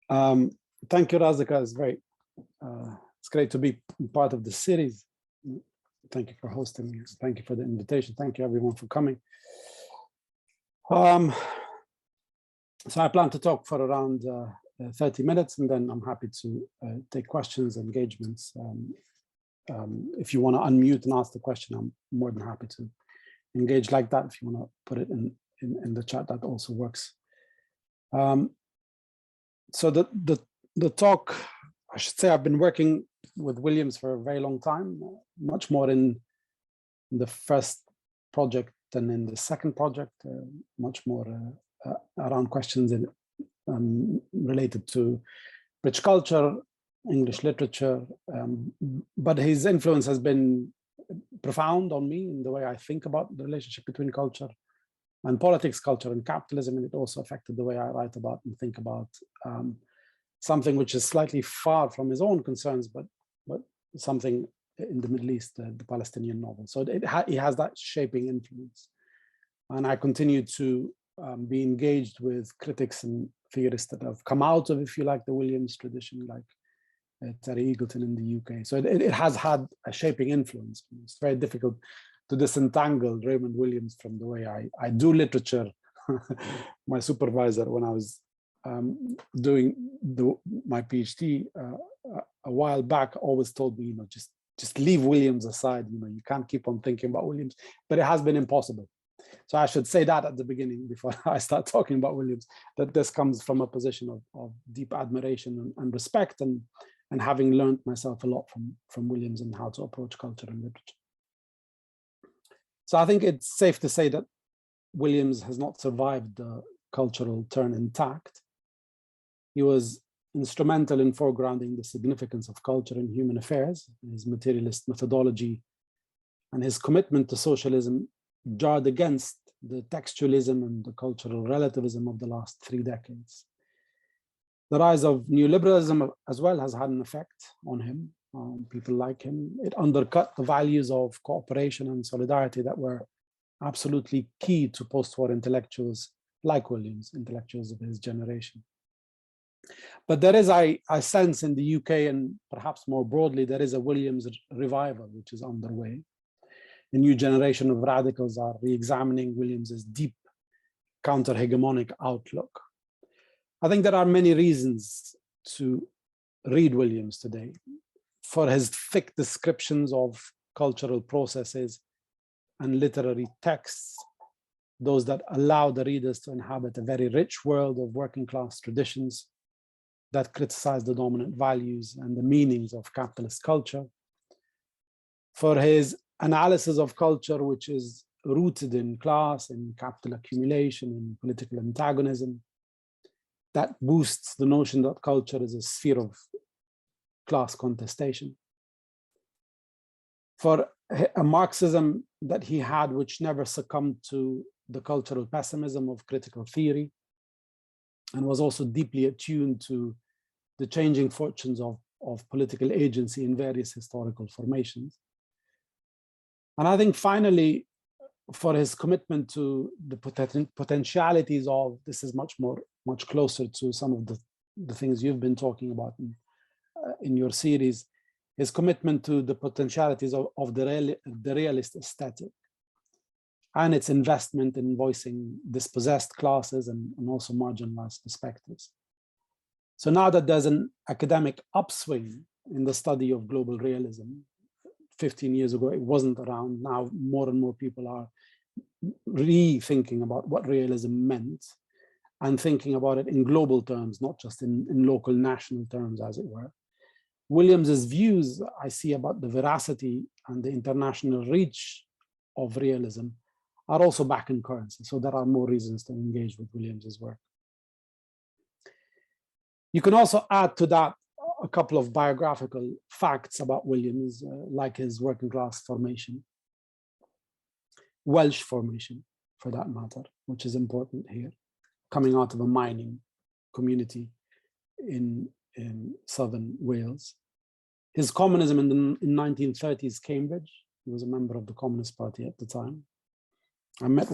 Thank you, Rasika. It's great to be part of the series. Thank you for hosting me. Thank you for the invitation. Thank you, everyone, for coming. So I plan to talk for around 30 minutes, and then I'm happy to take questions, engagements. If you want to unmute and ask the question, I'm more than happy to engage like that. If you want to put it in the chat, that also works. So the talk, I should say, I've been working with Williams for a very long time, much more in the first project than in the second project, much more around questions related to British culture, English literature, but his influence has been profound on me in the way I think about the relationship between culture and politics, culture and capitalism, and it also affected the way I write about and think about something which is slightly far from his own concerns, but something in the Middle East, the Palestinian novel. So it has that shaping influence. And I continue to be engaged with critics and theorists that have come out of, if you like, the Williams tradition, like Terry Eagleton in the UK. So it has had a shaping influence. It's very difficult to disentangle Raymond Williams from the way I do literature. My supervisor, when I was doing my PhD a while back, always told me, just leave Williams aside. You can't keep on thinking about Williams, but it has been impossible. So I should say that at the beginning before I start talking about Williams, that this comes from a position of deep admiration and respect, and having learned myself a lot from Williams and how to approach culture and literature. So I think it's safe to say that Williams has not survived the cultural turn intact. He was instrumental in foregrounding the significance of culture in human affairs. His materialist methodology and his commitment to socialism jarred against the textualism and the cultural relativism of the last 3 decades. The rise of neoliberalism as well has had an effect on him, people like him. It undercut the values of cooperation and solidarity that were absolutely key to post-war intellectuals like Williams, intellectuals of his generation. But there is, I sense in the UK, and perhaps more broadly, there is a Williams revival which is underway. A new generation of radicals are re-examining Williams's deep counter-hegemonic outlook. I think there are many reasons to read Williams today. For his thick descriptions of cultural processes and literary texts, those that allow the readers to inhabit a very rich world of working class traditions that criticize the dominant values and the meanings of capitalist culture. For his analysis of culture, which is rooted in class, in capital accumulation, in political antagonism, that boosts the notion that culture is a sphere of class contestation. For a Marxism that he had, which never succumbed to the cultural pessimism of critical theory, and was also deeply attuned to the changing fortunes of political agency in various historical formations. And I think finally, for his commitment to the potentialities of, this is much closer to some of the things you've been talking about in your series, his commitment to the potentialities of the realist aesthetic and its investment in voicing dispossessed classes and also marginalized perspectives. So now that there's an academic upswing in the study of global realism, 15 years ago it wasn't around, now more and more people are rethinking about what realism meant and thinking about it in global terms, not just in local national terms, as it were. Williams's views I see about the veracity and the international reach of realism are also back in currency. So there are more reasons to engage with Williams's work. You can also add to that a couple of biographical facts about Williams, like his working class formation, Welsh formation for that matter, which is important here, coming out of a mining community in southern Wales. His communism in 1930s Cambridge. He was a member of the Communist Party at the time. I met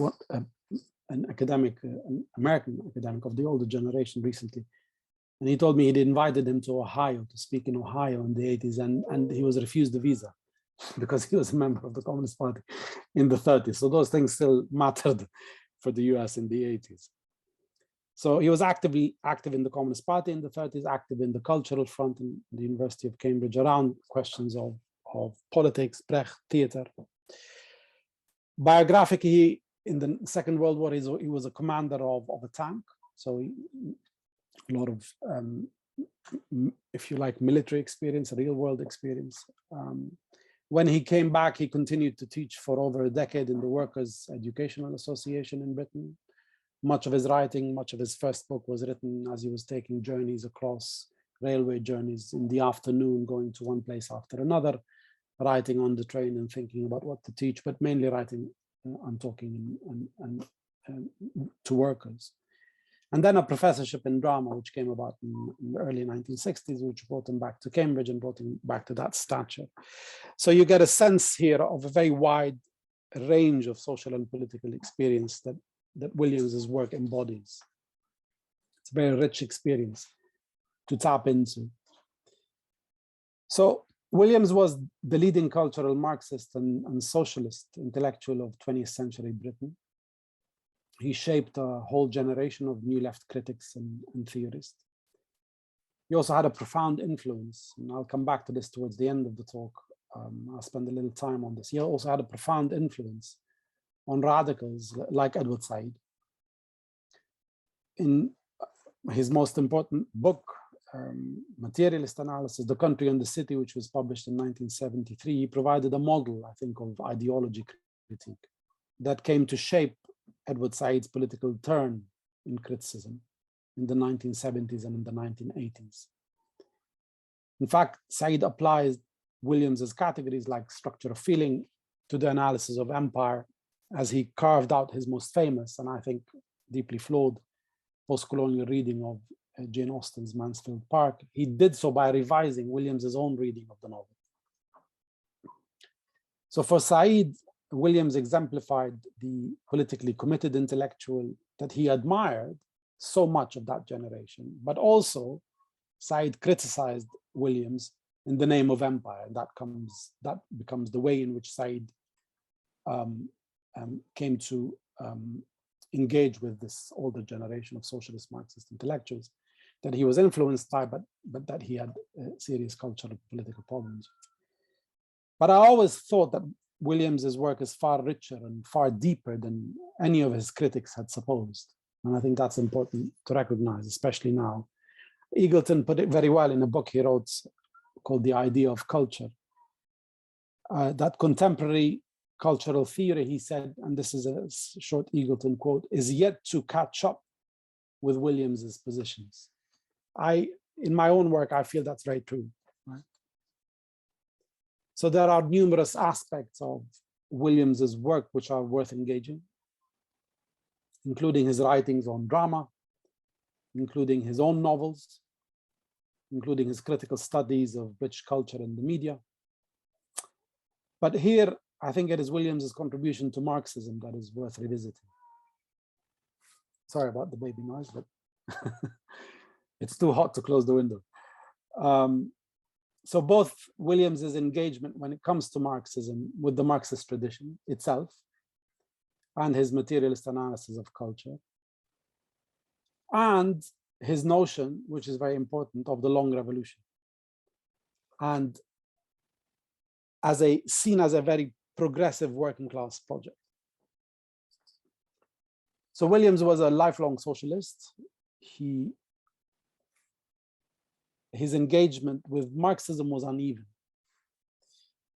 an academic, an American academic of the older generation recently, And he told me he'd invited him to Ohio to speak in Ohio in the 80s, and he was refused a visa because he was a member of the Communist Party in the 30s. So those things still mattered for the US in the 80s. So he was active in the Communist Party in the 30s, active in the cultural front in the University of Cambridge around questions of politics, Brecht, theater. Biographically, in the Second World War, he was a commander of a tank. So a lot of, if you like, military experience, real world experience. When he came back, he continued to teach for over a decade in the Workers' Educational Association in Britain. Much of his writing, much of his first book was written as he was taking journeys across railway journeys in the afternoon, going to one place after another, writing on the train and thinking about what to teach, but mainly writing and talking and to workers. And then a professorship in drama, which came about in the early 1960s, which brought him back to Cambridge and brought him back to that stature. So you get a sense here of a very wide range of social and political experience that Williams's work embodies. It's a very rich experience to tap into. So Williams was the leading cultural Marxist and socialist intellectual of 20th century Britain. He shaped a whole generation of new left critics and theorists. He also had a profound influence, and I'll come back to this towards the end of the talk. I'll spend a little time on this. He also had a profound influence on radicals like Edward Said. In his most important book, Materialist Analysis, The Country and the City, which was published in 1973, he provided a model, I think, of ideology critique that came to shape Edward Said's political turn in criticism in the 1970s and in the 1980s. In fact, Said applies Williams's categories like structure of feeling to the analysis of empire, as he carved out his most famous and I think deeply flawed post-colonial reading of Jane Austen's Mansfield Park. He did so by revising Williams's own reading of the novel. So for Said, Williams exemplified the politically committed intellectual that he admired so much of that generation, but also Said criticized Williams in the name of empire, and that becomes the way in which Said came to engage with this older generation of socialist Marxist intellectuals that he was influenced by, but that he had serious cultural political problems. But I always thought that Williams's work is far richer and far deeper than any of his critics had supposed. And I think that's important to recognize, especially now. Eagleton put it very well in a book he wrote called The Idea of Culture. That contemporary cultural theory, he said, and this is a short Eagleton quote, is yet to catch up with Williams's positions. In my own work, I feel that's very true. Right? So there are numerous aspects of Williams's work which are worth engaging, including his writings on drama, including his own novels, including his critical studies of British culture and the media. But here, I think it is Williams's contribution to Marxism that is worth revisiting. Sorry about the baby noise, but it's too hot to close the window. So both Williams's engagement when it comes to Marxism with the Marxist tradition itself and his materialist analysis of culture, and his notion, which is very important, of the long revolution, and seen as a very progressive working class project. So Williams was a lifelong socialist. His engagement with Marxism was uneven,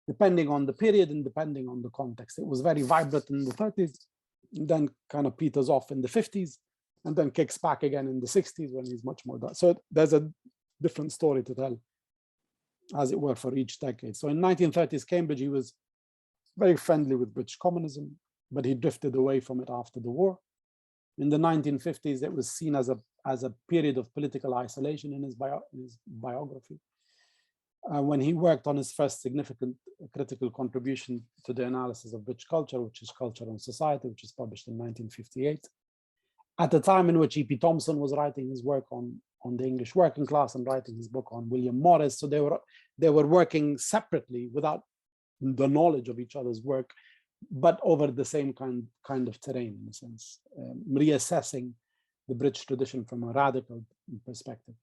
depending on the period and depending on the context. It was very vibrant in the 30s, then kind of peters off in the 50s, and then kicks back again in the 60s when he's much more done. So there's a different story to tell, as it were, for each decade. So in 1930s Cambridge, he was very friendly with British communism, but he drifted away from it after the war. In the 1950s, it was seen as a period of political isolation in his biography. When he worked on his first significant critical contribution to the analysis of British culture, which is Culture and Society, which is published in 1958. At the time in which E.P. Thompson was writing his work on on the English working class and writing his book on William Morris. So they were working separately without the knowledge of each other's work, but over the same kind of terrain, in a sense, reassessing the British tradition from a radical perspective.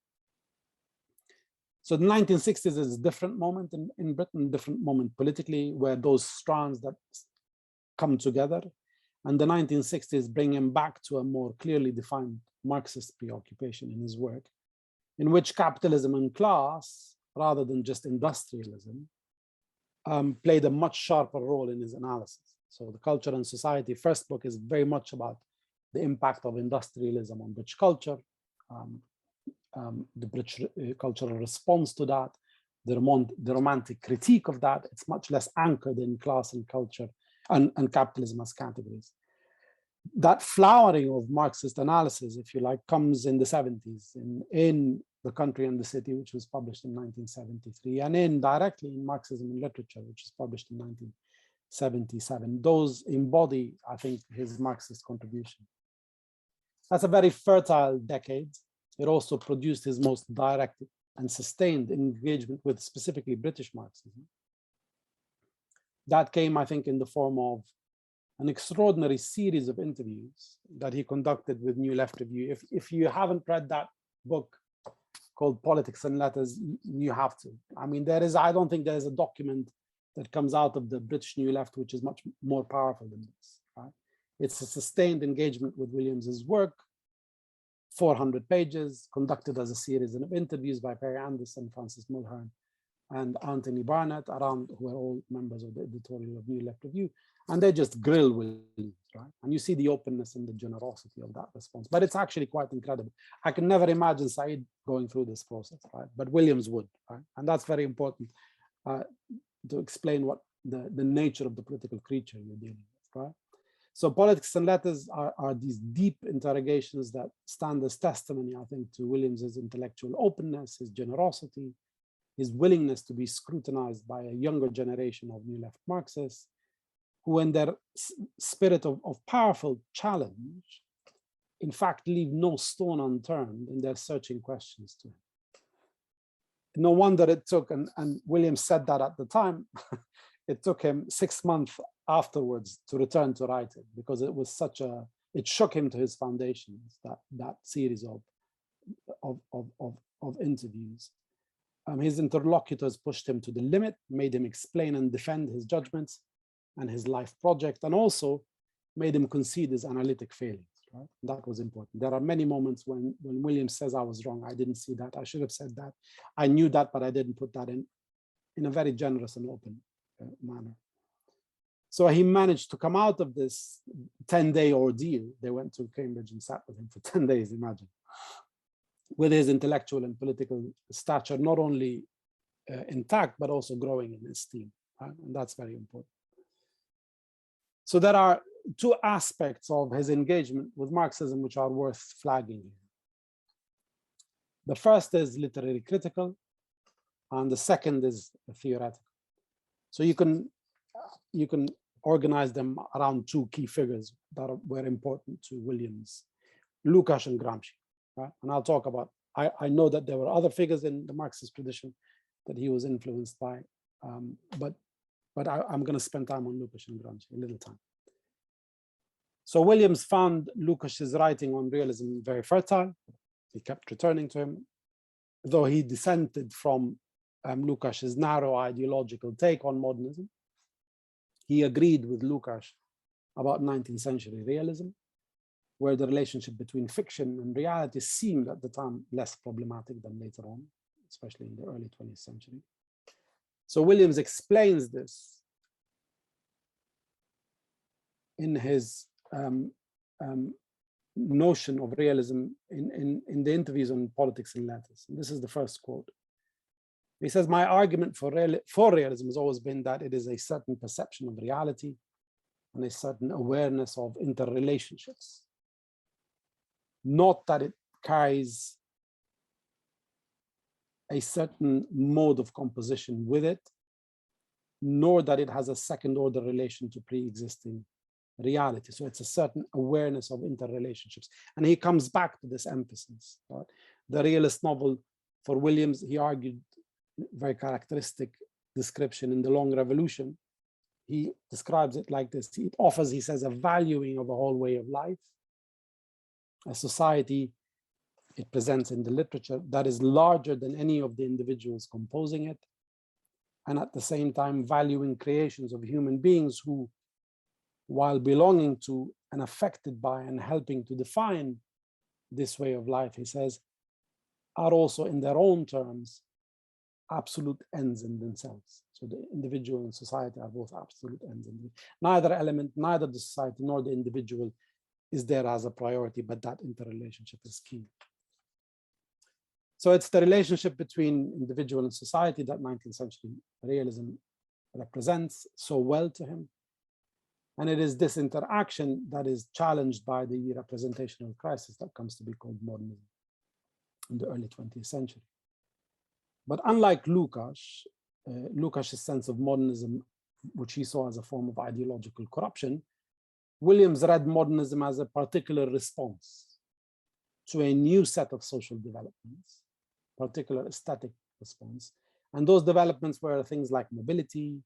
So the 1960s is a different moment in Britain, different moment politically, where those strands that come together. And the 1960s bring him back to a more clearly defined Marxist preoccupation in his work, in which capitalism and class, rather than just industrialism, played a much sharper role in his analysis. So the Culture and Society first book is very much about the impact of industrialism on British culture, the British cultural response to that, the romantic critique of that. It's much less anchored in class and culture and capitalism as categories. That flowering of Marxist analysis, if you like, comes in the 70s in The Country and the City, which was published in 1973, and indirectly in Marxism in Literature, which was published in 1977. Those embody, I think, his Marxist contribution. That's a very fertile decade. It also produced his most direct and sustained engagement with specifically British Marxism. That came, I think, in the form of an extraordinary series of interviews that he conducted with New Left Review. If you haven't read that book called Politics and Letters, you have to. I mean, I don't think there is a document that comes out of the British New Left which is much more powerful than this, right? It's a sustained engagement with Williams's work, 400 pages, conducted as a series of interviews by Perry Anderson, Francis Mulhern, and Anthony Barnett, who are all members of the editorial of New Left Review. And they just grill Williams, right? And you see the openness and the generosity of that response. But it's actually quite incredible. I can never imagine Said going through this process, right? But Williams would, right? And that's very important to explain what the nature of the political creature you're dealing with, right? So Politics and Letters are these deep interrogations that stand as testimony, I think, to Williams's intellectual openness, his generosity, his willingness to be scrutinized by a younger generation of New Left Marxists, who in their spirit of powerful challenge, in fact, leave no stone unturned in their searching questions to him. No wonder it took, and Williams said that at the time, it took him 6 months afterwards to return to writing, because it was it shook him to his foundations, that series of interviews. His interlocutors pushed him to the limit, made him explain and defend his judgments and his life project, and also made him concede his analytic failings, right? That was important. There are many moments when Williams says, I was wrong, I didn't see that, I should have said that, I knew that, but I didn't put that in a very generous and open manner. So he managed to come out of this 10-day ordeal. They went to Cambridge and sat with him for 10 days, imagine, with his intellectual and political stature not only intact, but also growing in esteem, right? And that's very important. So there are two aspects of his engagement with Marxism which are worth flagging here. The first is literary critical, and the second is theoretical. So you can organize them around two key figures that were important to Williams, Lukács and Gramsci, right? And I'll talk about, I know that there were other figures in the Marxist tradition that he was influenced by, but I'm going to spend time on Lukács and Gramsci, a little time. So Williams found Lukács's writing on realism very fertile. He kept returning to him, though he dissented from Lukács's narrow ideological take on modernism. He agreed with Lukács about 19th century realism, where the relationship between fiction and reality seemed at the time less problematic than later on, especially in the early 20th century. So Williams explains this in his notion of realism in the interviews on Politics and Letters. And this is the first quote. He says, my argument for realism has always been that it is a certain perception of reality and a certain awareness of interrelationships. Not that it carries a certain mode of composition with it, nor that it has a second order relation to pre-existing reality. So it's a certain awareness of interrelationships. And he comes back to this emphasis, right? The realist novel for Williams, he argued, very characteristic description in The Long Revolution. He describes it like this. It offers, he says, a valuing of a whole way of life, a society it presents in the literature that is larger than any of the individuals composing it, and at the same time valuing creations of human beings who, while belonging to and affected by and helping to define this way of life, he says, are also in their own terms absolute ends in themselves. So the individual and society are both absolute ends. Neither element, neither the society nor the individual is there as a priority, but that interrelationship is key. So it's the relationship between individual and society that 19th century realism represents so well to him. And it is this interaction that is challenged by the representational crisis that comes to be called modernism in the early 20th century. But unlike Lukasz's sense of modernism, which he saw as a form of ideological corruption, Williams read modernism as a particular response to a new set of social developments, particular aesthetic response. And those developments were things like mobility,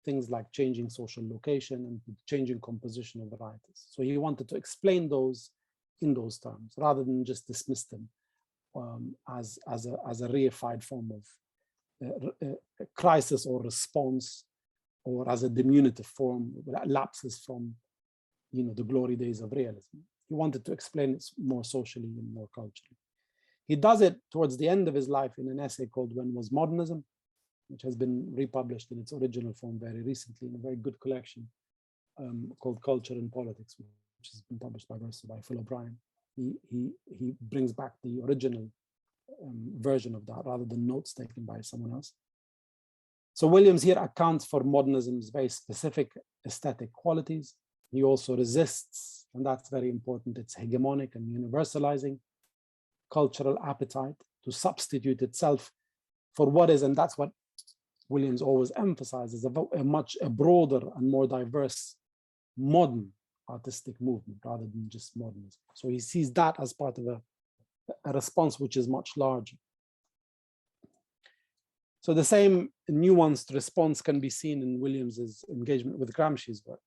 things like changing social location and changing composition of varieties. So he wanted to explain those in those terms, rather than just dismiss them as a reified form of crisis or response, or as a diminutive form that lapses from, the glory days of realism. He wanted to explain it more socially and more culturally. He does it towards the end of his life in an essay called When Was Modernism, which has been republished in its original form very recently in a very good collection called Culture and Politics, which has been published by Phil O'Brien. He brings back the original version of that rather than notes taken by someone else. So Williams here accounts for modernism's very specific aesthetic qualities. He also resists, and that's very important, its hegemonic and universalizing cultural appetite to substitute itself for what is, and that's what Williams always emphasizes, a much broader and more diverse modern artistic movement rather than just modernism. So he sees that as part of a response which is much larger. So the same nuanced response can be seen in Williams's engagement with Gramsci's work.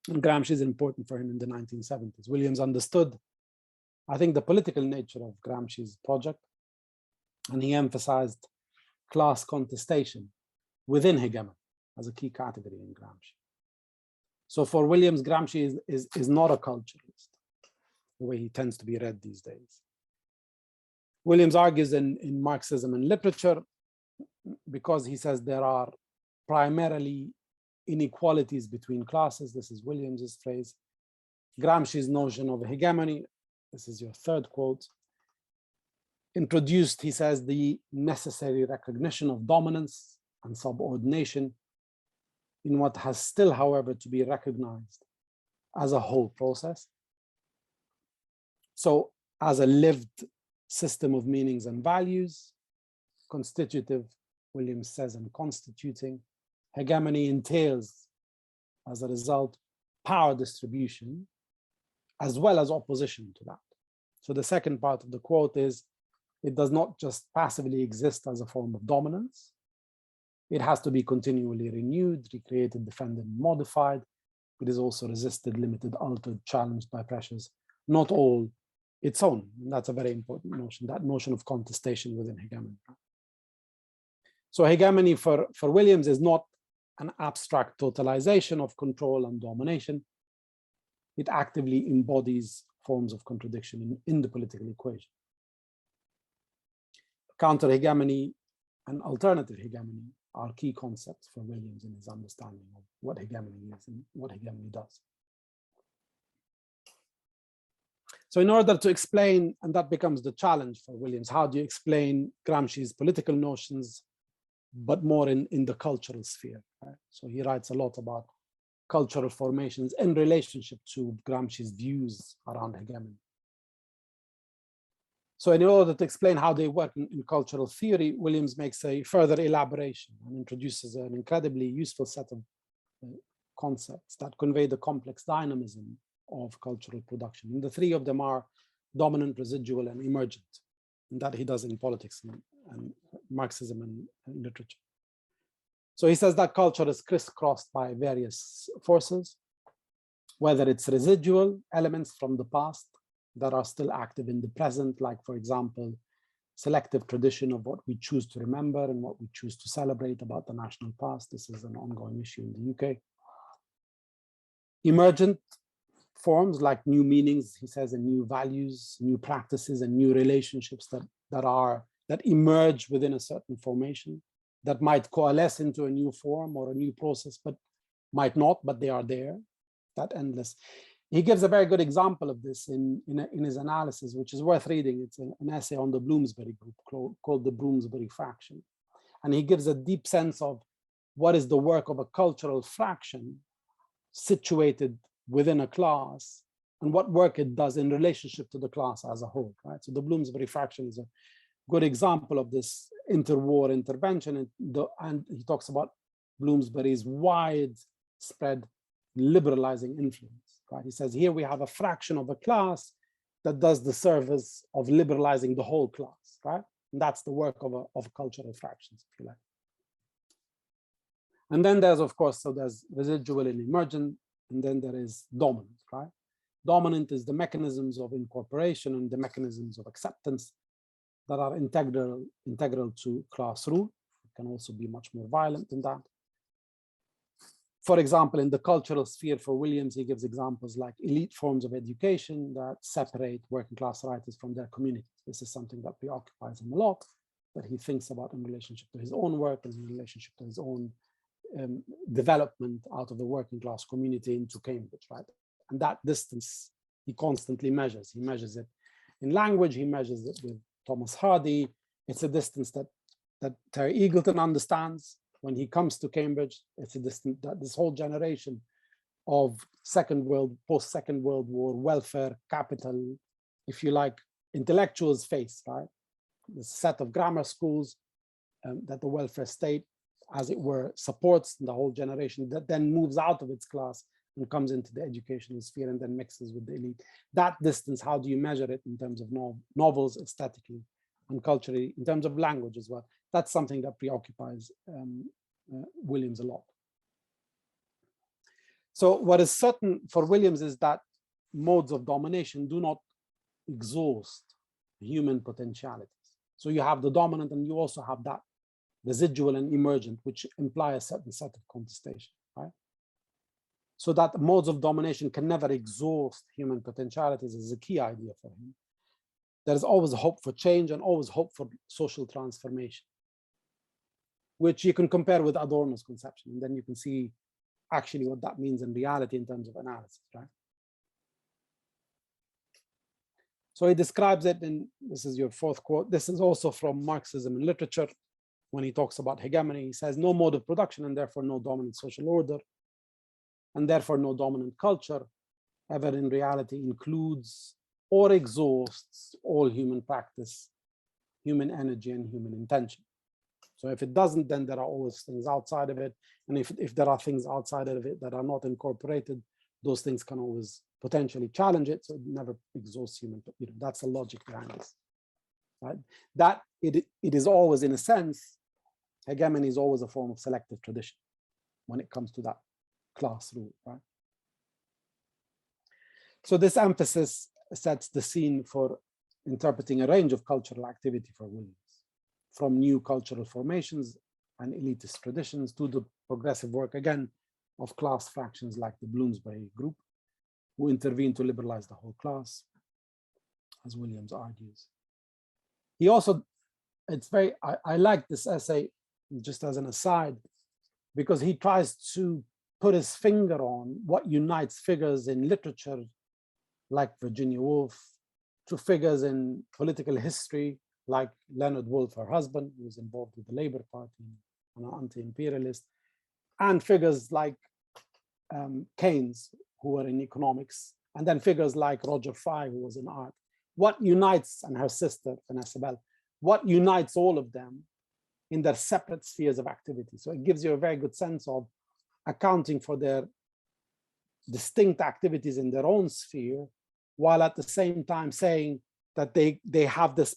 And Gramsci is important for him in the 1970s. Williams understood, I think, the political nature of Gramsci's project, and he emphasized class contestation within hegemony as a key category in Gramsci. So for Williams, Gramsci is not a culturalist, the way he tends to be read these days. Williams argues in Marxism and Literature, because he says there are primarily inequalities between classes. This is Williams's phrase. Gramsci's notion of hegemony, this is your third quote, introduced, he says, the necessary recognition of dominance and subordination in what has still, however, to be recognized as a whole process. So as a lived system of meanings and values, constitutive, Williams says, and constituting, hegemony entails, as a result, power distribution, as well as opposition to that. So the second part of the quote is, it does not just passively exist as a form of dominance. It has to be continually renewed, recreated, defended, and modified. It is also resisted, limited, altered, challenged by pressures, not all its own. And that's a very important notion, that notion of contestation within hegemony. So hegemony for Williams is not an abstract totalization of control and domination. It actively embodies forms of contradiction in the political equation. Counter-hegemony and alternative hegemony are key concepts for Williams in his understanding of what hegemony is and what hegemony does. So in order to explain, and that becomes the challenge for Williams, how do you explain Gramsci's political notions, but more in the cultural sphere, right? So he writes a lot about cultural formations in relationship to Gramsci's views around hegemony. So in order to explain how they work in cultural theory, Williams makes a further elaboration and introduces an incredibly useful set of concepts that convey the complex dynamism of cultural production. And the three of them are dominant, residual, and emergent. And that he does in politics and Marxism and literature. So he says that culture is crisscrossed by various forces, whether it's residual elements from the past that are still active in the present, like, for example, selective tradition of what we choose to remember and what we choose to celebrate about the national past. This is an ongoing issue in the UK. Emergent forms like new meanings, he says, and new values, new practices, and new relationships that emerge within a certain formation, that might coalesce into a new form or a new process, but might not, but they are there, that endless. He gives a very good example of this in his analysis, which is worth reading. It's an essay on the Bloomsbury group called the Bloomsbury Fraction. And he gives a deep sense of what is the work of a cultural fraction situated within a class and what work it does in relationship to the class as a whole, right? So the Bloomsbury Fraction is a good example of this interwar intervention. And he talks about Bloomsbury's widespread liberalizing influence. Right? He says, here we have a fraction of a class that does the service of liberalizing the whole class, right? And that's the work of cultural fractions, if you like. And then there's, of course, so there's residual and emergent, and then there is dominant, right? Dominant is the mechanisms of incorporation and the mechanisms of acceptance that are integral to class rule. It can also be much more violent than that. For example, in the cultural sphere for Williams, he gives examples like elite forms of education that separate working class writers from their communities. This is something that preoccupies him a lot, that he thinks about in relationship to his own work and in relationship to his own development out of the working class community into Cambridge, right? And that distance he constantly measures. He measures it in language, he measures it with Thomas Hardy. It's a distance that Terry Eagleton understands. When he comes to Cambridge, it's a distance that this whole generation of post-Second World War, welfare, capital, if you like, intellectuals face, right? The set of grammar schools that the welfare state, as it were, supports the whole generation that then moves out of its class and comes into the educational sphere and then mixes with the elite. That distance, how do you measure it in terms of novels, aesthetically and culturally, in terms of language as well? That's something that preoccupies Williams a lot. So what is certain for Williams is that modes of domination do not exhaust human potentialities. So you have the dominant and you also have that residual and emergent, which imply a certain set of contestation, right? So that modes of domination can never exhaust human potentialities is a key idea for him. There is always hope for change and always hope for social transformation, which you can compare with Adorno's conception, and then you can see actually what that means in reality in terms of analysis, right? So he describes it in, this is your fourth quote, this is also from Marxism in Literature, when he talks about hegemony. He says, no mode of production and therefore no dominant social order, and therefore no dominant culture ever in reality includes or exhausts all human practice, human energy, and human intention. So if it doesn't, then there are always things outside of it. And if there are things outside of it that are not incorporated, those things can always potentially challenge it. So it never exhausts human, that's the logic behind this, right? That it is always, in a sense, hegemony is always a form of selective tradition when it comes to that class rule, right? So this emphasis sets the scene for interpreting a range of cultural activity for Williams, from new cultural formations and elitist traditions to the progressive work, again, of class fractions like the Bloomsbury group, who intervene to liberalize the whole class, as Williams argues. He also, it's very, I like this essay, just as an aside, because he tries to put his finger on what unites figures in literature, like Virginia Woolf, to figures in political history, like Leonard Woolf, her husband, who was involved with the Labour Party and an anti-imperialist, and figures like Keynes, who were in economics, and then figures like Roger Fry, who was in art. What unites, and her sister, Vanessa Bell, what unites all of them in their separate spheres of activity? So it gives you a very good sense of accounting for their distinct activities in their own sphere, while at the same time saying that they have this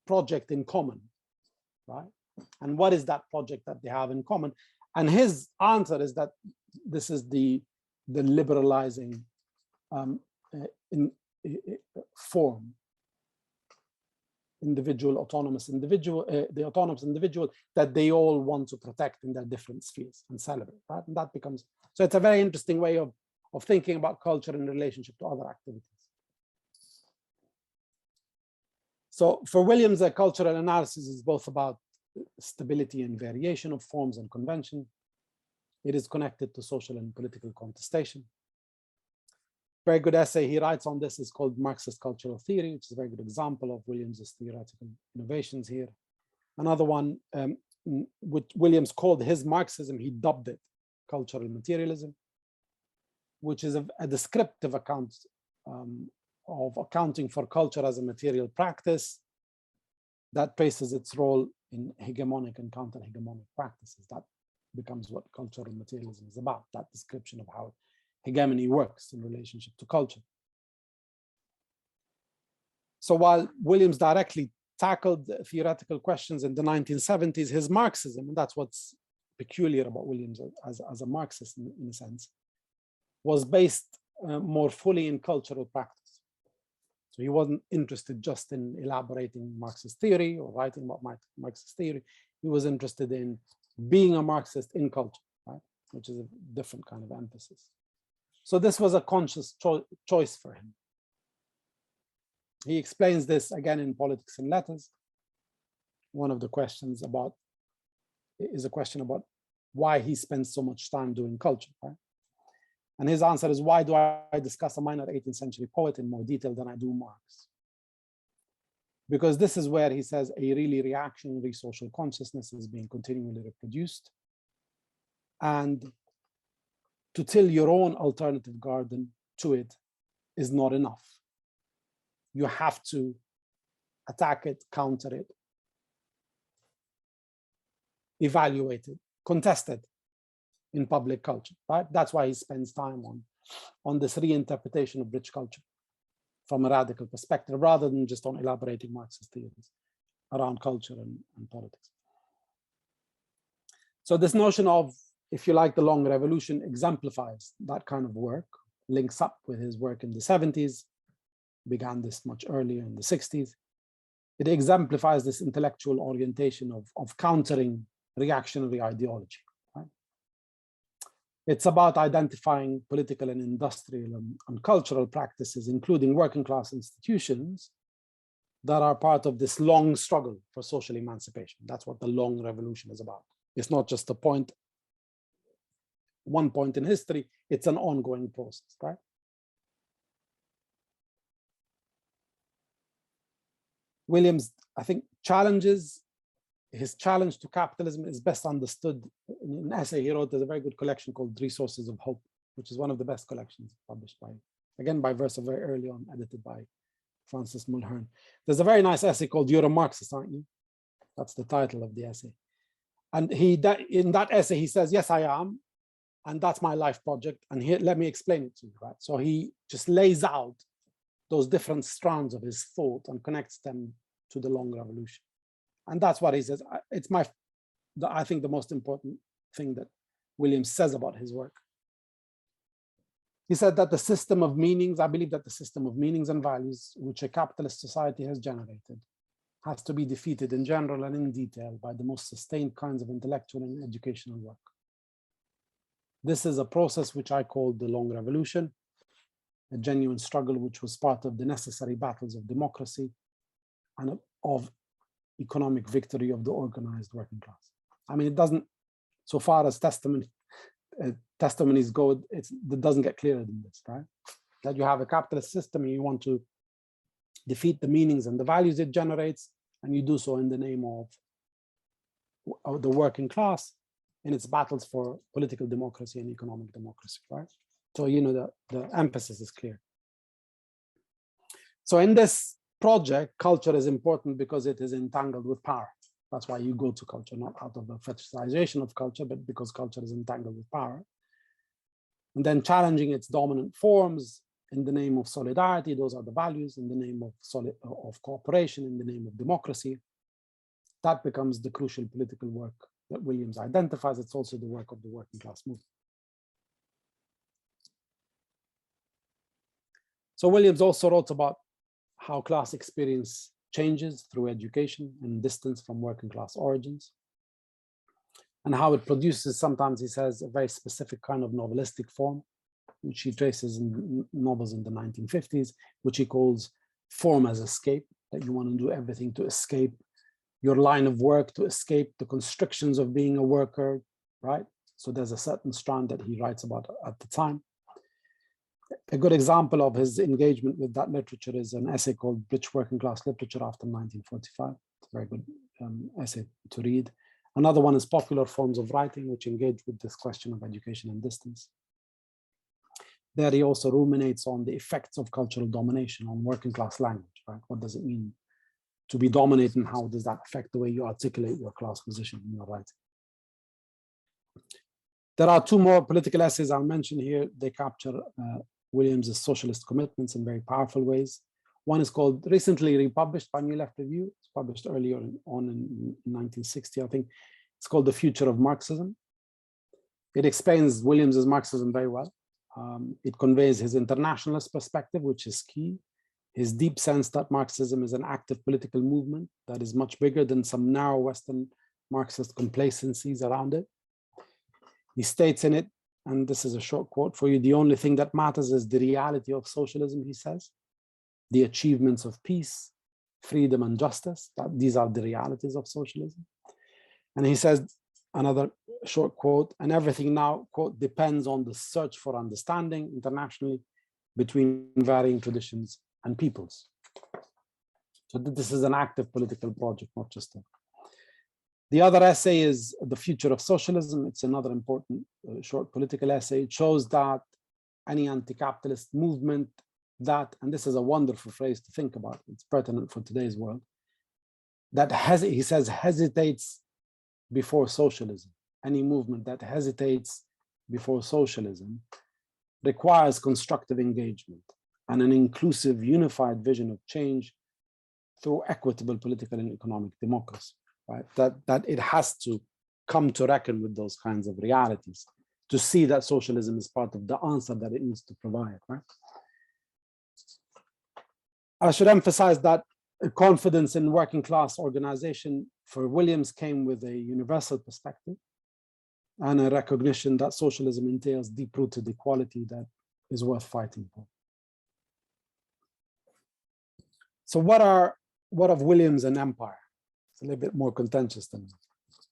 project in common, right? And what is that project that they have in common? And his answer is that this is the liberalizing form, the autonomous individual that they all want to protect in their different spheres and celebrate, right? And that becomes, so it's a very interesting way of thinking about culture in relationship to other activities. So for Williams, a cultural analysis is both about stability and variation of forms and convention. It is connected to social and political contestation. Very good essay he writes on this is called Marxist Cultural Theory, which is a very good example of Williams's theoretical innovations here. Another one, which Williams called his Marxism, he dubbed it cultural materialism, which is a descriptive account of accounting for culture as a material practice that traces its role in hegemonic and counter-hegemonic practices. That becomes what cultural materialism is about, that description of how hegemony works in relationship to culture. So while Williams directly tackled theoretical questions in the 1970s, his Marxism, and that's what's peculiar about Williams as a Marxist in a sense, was based more fully in cultural practice. So he wasn't interested just in elaborating Marxist theory or writing about Marxist theory. He was interested in being a Marxist in culture, right? Which is a different kind of emphasis. So this was a conscious choice for him. He explains this again in Politics and Letters. One of the questions is a question about why he spends so much time doing culture, right? And his answer is, why do I discuss a minor 18th century poet in more detail than I do Marx? Because this is where he says a really reactionary social consciousness is being continually reproduced. And to till your own alternative garden to it is not enough. You have to attack it, counter it, evaluate it, contest it in public culture, right? That's why he spends time on this reinterpretation of rich culture from a radical perspective, rather than just on elaborating Marxist theories around culture and politics. So this notion of, if you like, the long revolution exemplifies that kind of work, links up with his work in the 70s, began this much earlier in the 60s. It exemplifies this intellectual orientation of countering reactionary ideology. Right? It's about identifying political and industrial and cultural practices, including working class institutions, that are part of this long struggle for social emancipation. That's what the long revolution is about. It's not just a point, one point in history, it's an ongoing process, right? Williams, I think, his challenge to capitalism is best understood in an essay he wrote. There's a very good collection called Resources of Hope, which is one of the best collections published by Verso, very early on, edited by Francis Mulhern. There's a very nice essay called You're a Marxist, Aren't You? That's the title of the essay. And in that essay, he says, yes, I am. And that's my life project. And here, let me explain it to you, right? So he just lays out those different strands of his thought and connects them to the long revolution. And that's what he says. It's I think the most important thing that Williams says about his work. He said that the system of meanings, I believe that the system of meanings and values which a capitalist society has generated has to be defeated in general and in detail by the most sustained kinds of intellectual and educational work. This is a process which I call the long revolution, a genuine struggle which was part of the necessary battles of democracy and of economic victory of the organized working class. I mean, it doesn't, so far as testimonies go, it doesn't get clearer than this, right? That you have a capitalist system and you want to defeat the meanings and the values it generates, and you do so in the name of the working class in its battles for political democracy and economic democracy, right? So, you know, the emphasis is clear. So in this project, culture is important because it is entangled with power. That's why you go to culture, not out of the fetishization of culture, but because culture is entangled with power. And then challenging its dominant forms in the name of solidarity, those are the values, in the name of cooperation, in the name of democracy. That becomes the crucial political work that Williams identifies. It's also the work of the working class movement. So Williams also wrote about how class experience changes through education and distance from working class origins, and how it produces, sometimes he says, a very specific kind of novelistic form, which he traces in novels in the 1950s, which he calls form as escape, that you want to do everything to escape your line of work, to escape the constrictions of being a worker, right? So there's a certain strand that he writes about at the time. A good example of his engagement with that literature is an essay called Rich Working Class Literature After 1945. It's a very good essay to read. Another one is Popular Forms of Writing, which engage with this question of education and distance. There he also ruminates on the effects of cultural domination on working class language, right? What does it mean to be dominated, and how does that affect the way you articulate your class position in your writing? There are two more political essays I'll mention here. They capture Williams's socialist commitments in very powerful ways. One is called, recently republished by New Left Review. It's published earlier on in 1960, I think. It's called The Future of Marxism. It explains Williams's Marxism very well. It conveys his internationalist perspective, which is key. His deep sense that Marxism is an active political movement that is much bigger than some narrow Western Marxist complacencies around it. He states in it, and this is a short quote for you, the only thing that matters is the reality of socialism, he says, the achievements of peace, freedom, and justice. These are the realities of socialism. And he says, another short quote, and everything now, quote, depends on the search for understanding internationally between varying traditions and peoples. So this is an active political project, not just a. The other essay is The Future of Socialism. It's another important short political essay. It shows that any anti-capitalist movement that, and this is a wonderful phrase to think about, it's pertinent for today's world, that he says hesitates before socialism. Any movement that hesitates before socialism requires constructive engagement and an inclusive, unified vision of change through equitable political and economic democracy. Right? That it has to come to reckon with those kinds of realities to see that socialism is part of the answer that it needs to provide. Right? I should emphasize that confidence in working class organization for Williams came with a universal perspective and a recognition that socialism entails deep-rooted equality that is worth fighting for. So what of Williams and empire? It's a little bit more contentious than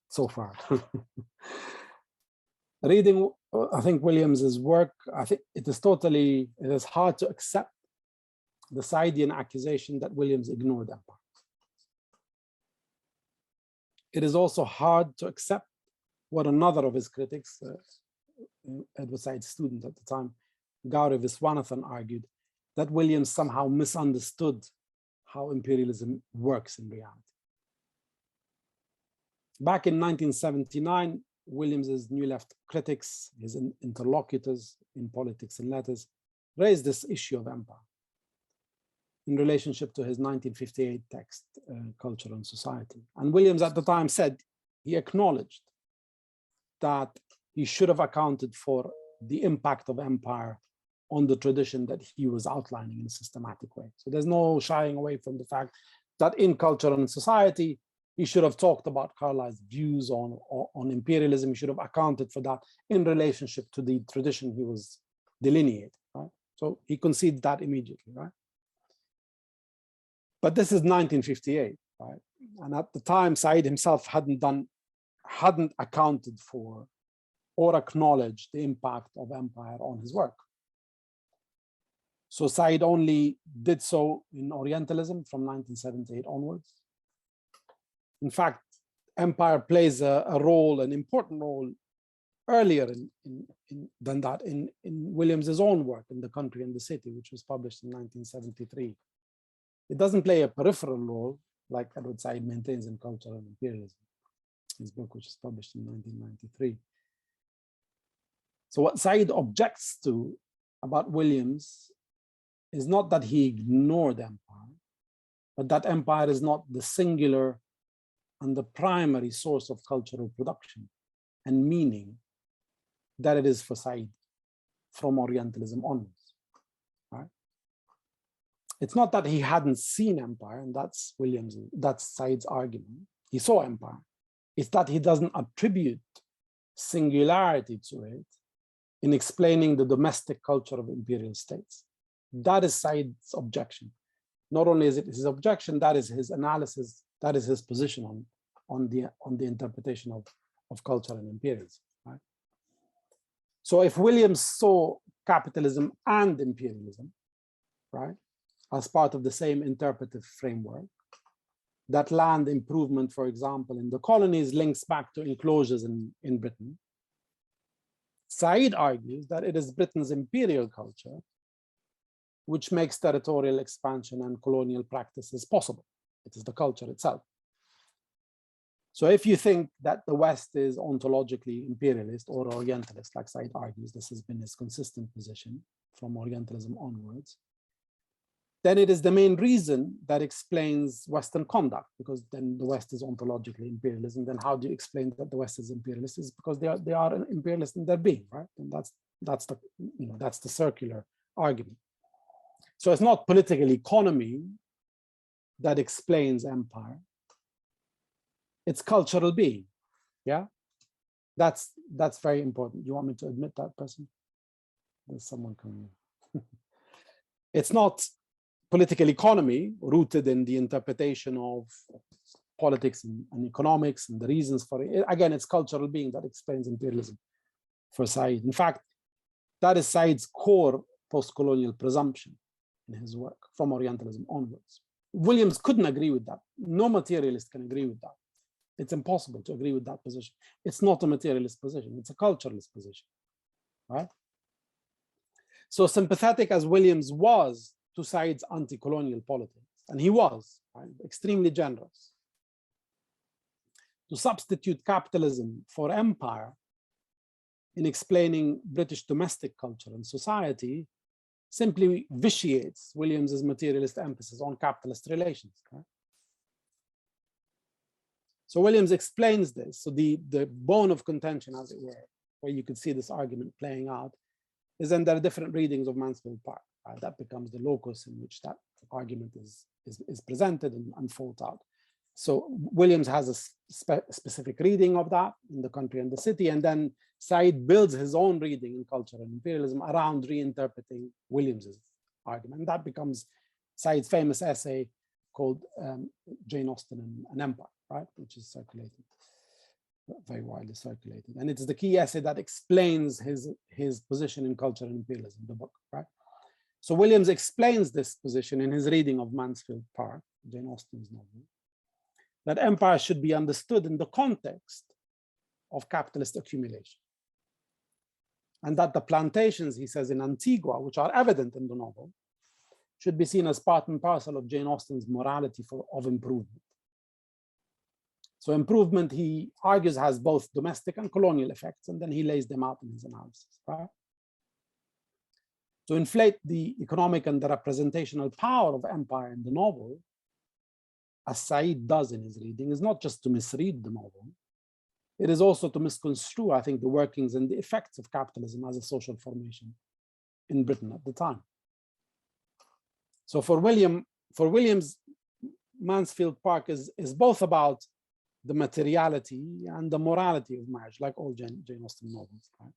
so far. Reading, I think, Williams's work, I think it is hard to accept the Saidian accusation that Williams ignored empire. It is also hard to accept what another of his critics, Edward Said's student at the time, Gauri Viswanathan, argued, that Williams somehow misunderstood how imperialism works in reality. Back in 1979, Williams's New Left critics, his interlocutors in politics and letters, raised this issue of empire in relationship to his 1958 text, Culture and Society. And Williams at the time said, he acknowledged that he should have accounted for the impact of empire on the tradition that he was outlining in a systematic way. So there's no shying away from the fact that in Culture and Society, he should have talked about Carlyle's views on imperialism. He should have accounted for that in relationship to the tradition he was delineating, right? So he conceded that immediately, right? But this is 1958, right? And at the time, Said himself hadn't accounted for or acknowledged the impact of empire on his work. So Said only did so in Orientalism from 1978 onwards. In fact, empire plays a role, an important role, earlier than that in Williams's own work, In the Country and the City, which was published in 1973. It doesn't play a peripheral role, like Edward Said maintains in Culture and Imperialism, his book, which is published in 1993. So what Said objects to about Williams is not that he ignored empire, but that empire is not the singular and the primary source of cultural production and meaning that it is for Said from Orientalism onwards, right? It's not that he hadn't seen empire, and that's Said's argument. He saw empire. It's that he doesn't attribute singularity to it in explaining the domestic culture of imperial states. That is Said's objection. Not only is it his objection, that is his analysis, that is his position on the interpretation of culture and imperialism, right? So if Williams saw capitalism and imperialism, right, as part of the same interpretive framework, that land improvement, for example, in the colonies links back to enclosures in Britain, Said argues that it is Britain's imperial culture which makes territorial expansion and colonial practices possible. It is the culture itself. So if you think that the West is ontologically imperialist or Orientalist, like Said argues, this has been his consistent position from Orientalism onwards, then it is the main reason that explains Western conduct, because then the West is ontologically imperialist. And then how do you explain that the West is imperialist? Is because they are an imperialist in their being, right? And that's the circular argument. So it's not political economy that explains empire. It's cultural being, yeah? That's very important. You want me to admit that, person? There's someone coming in. It's not political economy rooted in the interpretation of politics and economics and the reasons for it. Again, it's cultural being that explains imperialism for Said. In fact, that is Said's core post-colonial presumption in his work from Orientalism onwards. Williams couldn't agree with that. No materialist can agree with that. It's impossible to agree with that position. It's not a materialist position, it's a culturalist position, right? So sympathetic as Williams was to Said's anti-colonial politics, and he was, right, extremely generous, to substitute capitalism for empire in explaining British domestic culture and society simply vitiates Williams's materialist emphasis on capitalist relations, right? So Williams explains this. So the bone of contention, as it were, where you could see this argument playing out, is then there are different readings of Mansfield Park. That becomes the locus in which that argument is presented and fought out. So Williams has a specific reading of that in The Country and the City, and then Said builds his own reading in Culture and Imperialism around reinterpreting Williams's argument. And that becomes Said's famous essay called Jane Austen and Empire, right, which is circulated, very widely circulated. And it's the key essay that explains his position in Culture and Imperialism, the book, right? So Williams explains this position in his reading of Mansfield Park, Jane Austen's novel, that empire should be understood in the context of capitalist accumulation. And that the plantations, he says, in Antigua, which are evident in the novel, should be seen as part and parcel of Jane Austen's morality of improvement. So improvement, he argues, has both domestic and colonial effects, and then he lays them out in his analysis, right? To inflate the economic and the representational power of empire in the novel, as Said does in his reading, is not just to misread the novel, it is also to misconstrue, I think, the workings and the effects of capitalism as a social formation in Britain at the time. So for Williams, Mansfield Park is both about the materiality and the morality of marriage, like all Jane Austen novels, right?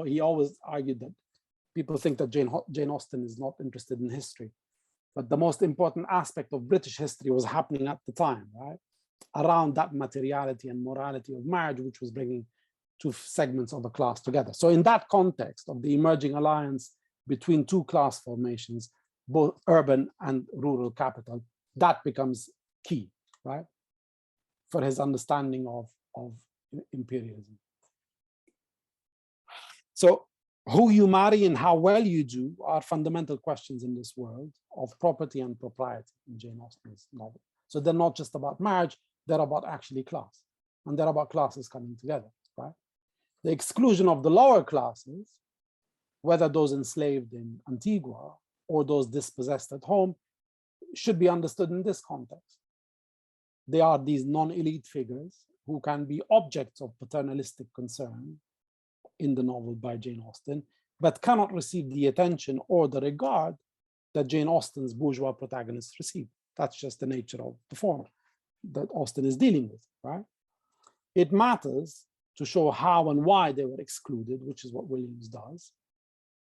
He always argued that people think that Jane Austen is not interested in history, but the most important aspect of British history was happening at the time, right? Around that materiality and morality of marriage, which was bringing two segments of a class together. So in that context of the emerging alliance between two class formations, both urban and rural capital, that becomes key, right, for his understanding of imperialism. So who you marry and how well you do are fundamental questions in this world of property and propriety in Jane Austen's novel. So they're not just about marriage, they're about actually class, and they're about classes coming together, right? The exclusion of the lower classes whether those enslaved in Antigua or those dispossessed at home, should be understood in this context. They are these non-elite figures who can be objects of paternalistic concern in the novel by Jane Austen, but cannot receive the attention or the regard that Jane Austen's bourgeois protagonists receive. That's just the nature of the form that Austen is dealing with, right? It matters to show how and why they were excluded, which is what Williams does.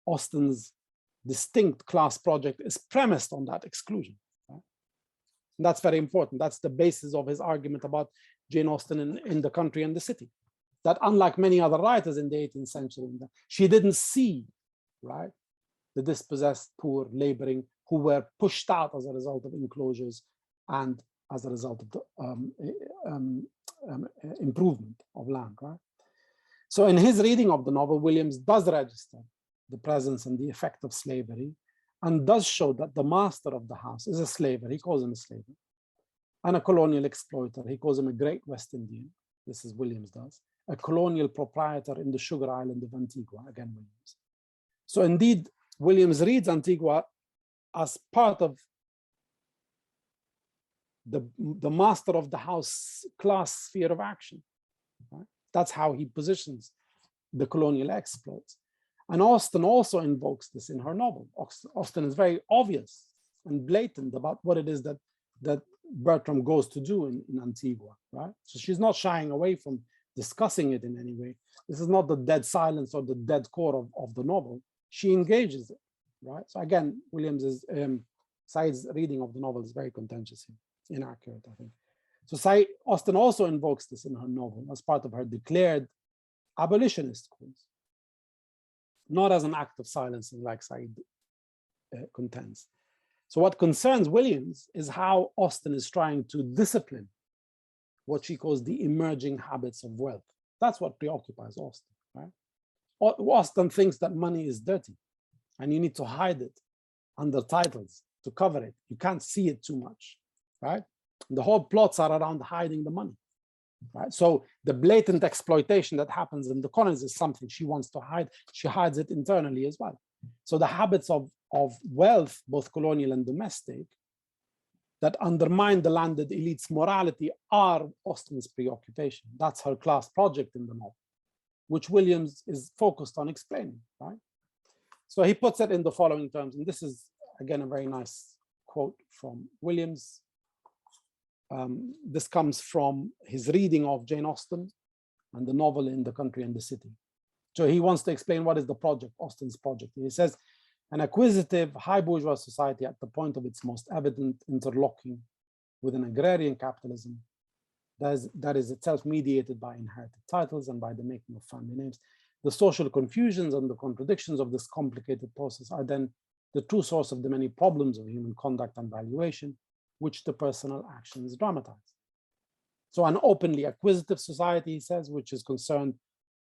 Austen's distinct class project is premised on that exclusion. Right? And that's very important. That's the basis of his argument about Jane Austen in The Country and the City. That unlike many other writers in the 18th century, she didn't see, right, the dispossessed, poor, laboring, who were pushed out as a result of enclosures and as a result of the improvement of land, right? So in his reading of the novel, Williams does register the presence and the effect of slavery and does show that the master of the house is a slaver, he calls him a slaver, and a colonial exploiter, he calls him a great West Indian, this is Williams does, a colonial proprietor in the sugar island of Antigua, again Williams. So indeed, Williams reads Antigua as part of the master of the house class sphere of action. Right? That's how he positions the colonial exploits. And Austen also invokes this in her novel. Austen is very obvious and blatant about what it is that Bertram goes to do in Antigua, right? So she's not shying away from discussing it in any way. This is not the dead silence or the dead core of the novel. She engages it, right? So again, Williams's Said's reading of the novel is very contentious here, inaccurate, I think. So Austen also invokes this in her novel as part of her declared abolitionist cause, not as an act of silencing like Said contends. So what concerns Williams is how Austen is trying to discipline what she calls the emerging habits of wealth. That's what preoccupies Austen, right? Austen thinks that money is dirty and you need to hide it under titles to cover it. You can't see it too much, right? The whole plots are around hiding the money, right? So the blatant exploitation that happens in the colonies is something she wants to hide. She hides it internally as well. So the habits of wealth, both colonial and domestic, that undermine the landed elite's morality are Austen's preoccupation. That's her class project in the novel, which Williams is focused on explaining, right? So he puts it in the following terms, and this is, again, a very nice quote from Williams. This comes from his reading of Jane Austen and the novel In the Country and the City. So he wants to explain what is the project, Austen's project. He says, an acquisitive, high bourgeois society at the point of its most evident interlocking with an agrarian capitalism that is itself mediated by inherited titles and by the making of family names. The social confusions and the contradictions of this complicated process are then the true source of the many problems of human conduct and valuation, which the personal actions dramatize. So an openly acquisitive society, he says, which is concerned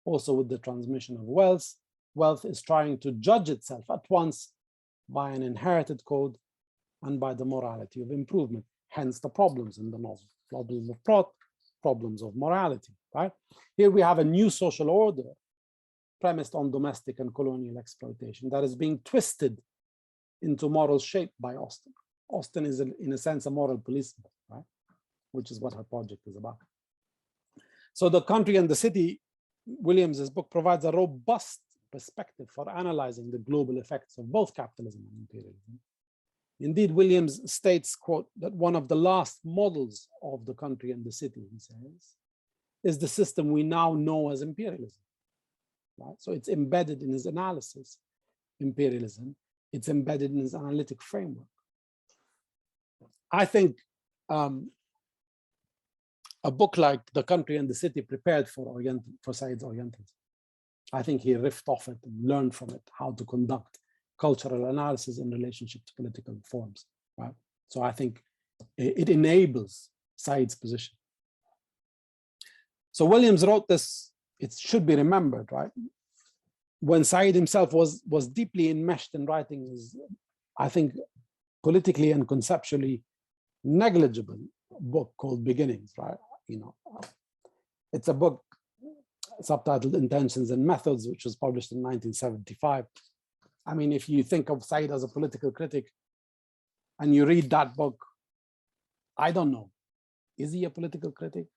also with the transmission of wealth. Wealth is trying to judge itself at once by an inherited code and by the morality of improvement, hence the problems in the novel, problems of plot, problems of morality, right? Here we have a new social order premised on domestic and colonial exploitation that is being twisted into moral shape by Austen. Austen is, in a sense, a moral policeman, right? Which is what her project is about. So The Country and the City, Williams's book, provides a robust perspective for analyzing the global effects of both capitalism and imperialism. Indeed, Williams states, quote, that one of the last models of The Country and the City, he says, is the system we now know as imperialism. Right? So it's embedded in his analysis, imperialism. It's embedded in his analytic framework. I think a book like The Country and the City prepared for Said's Orientalism. I think he riffed off it and learned from it how to conduct cultural analysis in relationship to political forms, right? So I think it enables Said's position. So Williams wrote this, it should be remembered, right? When Said himself was deeply enmeshed in writing his, I think, politically and conceptually negligible book called Beginnings, right? You know, it's a book subtitled Intentions and Methods, which was published in 1975. I mean, if you think of Said as a political critic and you read that book, I don't know, is he a political critic?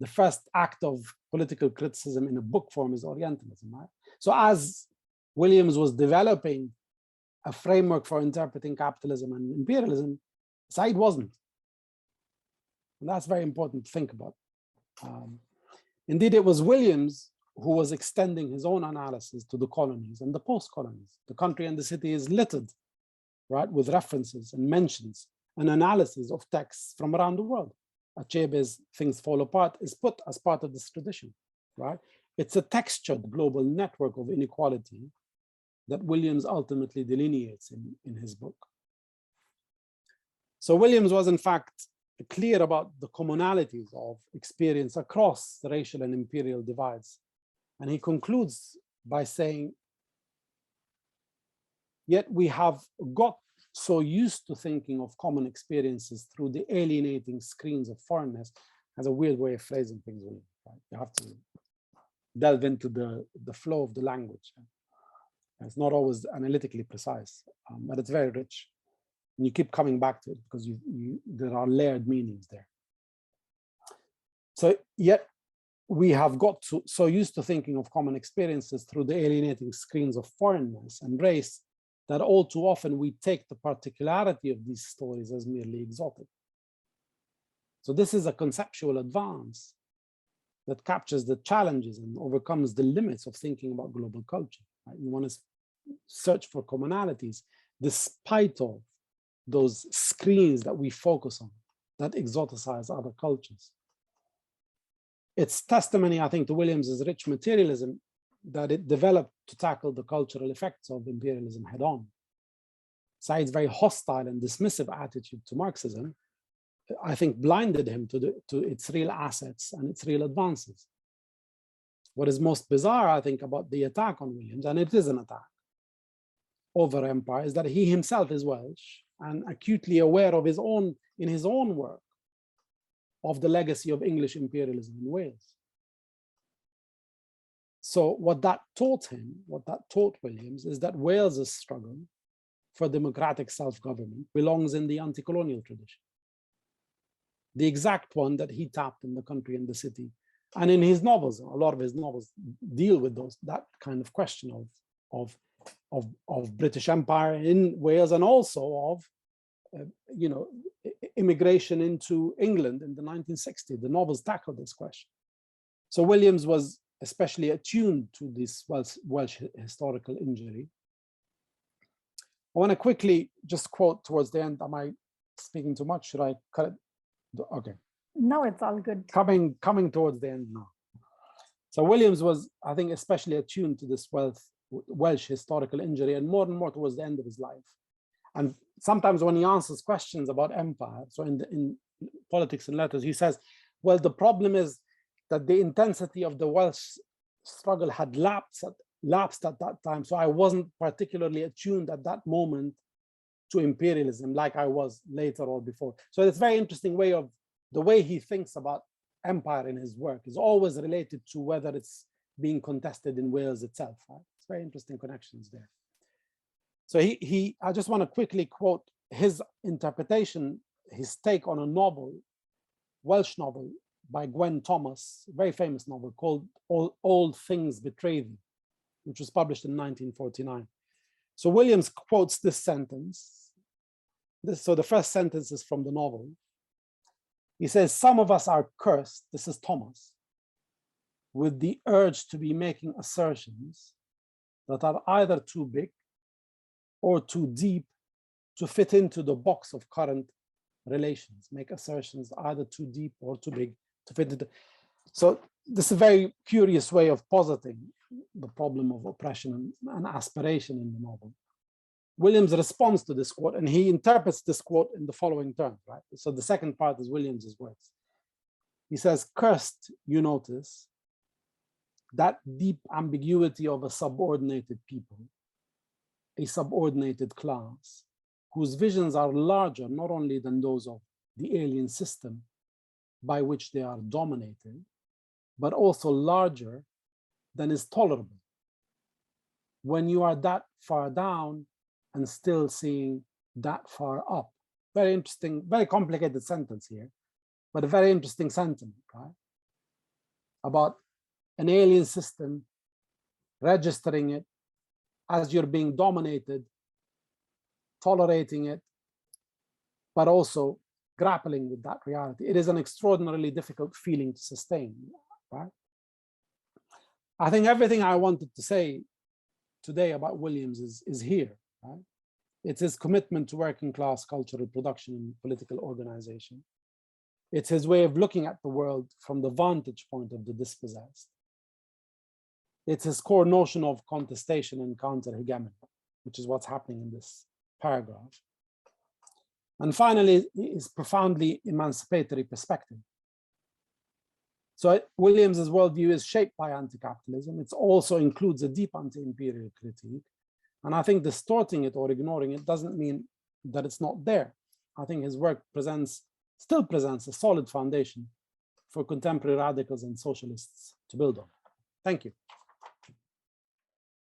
The first act of political criticism in a book form is Orientalism, right? So as Williams was developing a framework for interpreting capitalism and imperialism, Said wasn't. And that's very important to think about. Indeed, it was Williams who was extending his own analysis to the colonies and the post-colonies. The country and the city is littered, right, with references and mentions and analysis of texts from around the world. Achebe's Things Fall Apart is put as part of this tradition, right? It's a textured global network of inequality that Williams ultimately delineates in his book. So Williams was in fact clear about the commonalities of experience across the racial and imperial divides. And he concludes by saying, yet we have got so used to thinking of common experiences through the alienating screens of foreignness. Has a weird way of phrasing things, right? You have to delve into the flow of the language. It's not always analytically precise, but it's very rich. And you keep coming back to it because there are layered meanings there. So yet we have got so used to thinking of common experiences through the alienating screens of foreignness and race that all too often we take the particularity of these stories as merely exotic. So this is a conceptual advance that captures the challenges and overcomes the limits of thinking about global culture. Right? You want to search for commonalities despite of those screens that we focus on that exoticize other cultures. It's testimony, I think, to Williams's rich materialism that it developed to tackle the cultural effects of imperialism head on. Said's very hostile and dismissive attitude to Marxism, I think, blinded him to its real assets and its real advances. What is most bizarre, I think, about the attack on Williams, and it is an attack over empire, is that he himself is Welsh and acutely aware of his own, in his own work, of the legacy of English imperialism in Wales. So what that taught him, what that taught Williams, is that Wales's struggle for democratic self-government belongs in the anti-colonial tradition. The exact one that he tapped in The Country and the City. And in his novels, a lot of his novels deal with that kind of question of British Empire in Wales, and also of immigration into England in the 1960s. The novels tackle this question. So Williams was especially attuned to this Welsh historical injury. I want to quickly just quote towards the end. Am I speaking too much? Should I cut it? Okay. No, it's all good. Coming towards the end now. So Williams was, I think, especially attuned to this Welsh historical injury, and more towards the end of his life. And sometimes when he answers questions about empire, so in Politics and Letters, he says, well, the problem is that the intensity of the Welsh struggle had lapsed at that time. So I wasn't particularly attuned at that moment to imperialism like I was later or before. So it's a very interesting way of the way he thinks about empire in his work is always related to whether it's being contested in Wales itself. Right? It's very interesting connections there. So I just want to quickly quote his interpretation, his take on a novel, Welsh novel by Gwen Thomas, a very famous novel called All Things Betray Thee, which was published in 1949. So Williams quotes this sentence. So the first sentence is from the novel. He says, some of us are cursed, this is Thomas, with the urge to be making assertions that are either too big or too deep to fit into the box of current relations, make assertions either too deep or too big to fit into. So this is a very curious way of positing the problem of oppression and aspiration in the novel. Williams responds to this quote, and he interprets this quote in the following terms, right? So the second part is Williams's words. He says, cursed, you notice, that deep ambiguity of a subordinated people, a subordinated class, whose visions are larger not only than those of the alien system by which they are dominated, but also larger than is tolerable. when you are that far down and still seeing that far up. Very interesting, very complicated sentence here, but a very interesting sentiment, right? About an alien system, registering it as you're being dominated, tolerating it, but also grappling with that reality. It is an extraordinarily difficult feeling to sustain, right? I think everything I wanted to say today about Williams is here, right? It's his commitment to working class cultural production and political organization. It's his way of looking at the world from the vantage point of the dispossessed. It's his core notion of contestation and counter-hegemony, which is what's happening in this paragraph. And finally, his profoundly emancipatory perspective. So Williams's worldview is shaped by anti-capitalism. It also includes a deep anti-imperial critique. And I think distorting it or ignoring it doesn't mean that it's not there. I think his work still presents a solid foundation for contemporary radicals and socialists to build on. Thank you.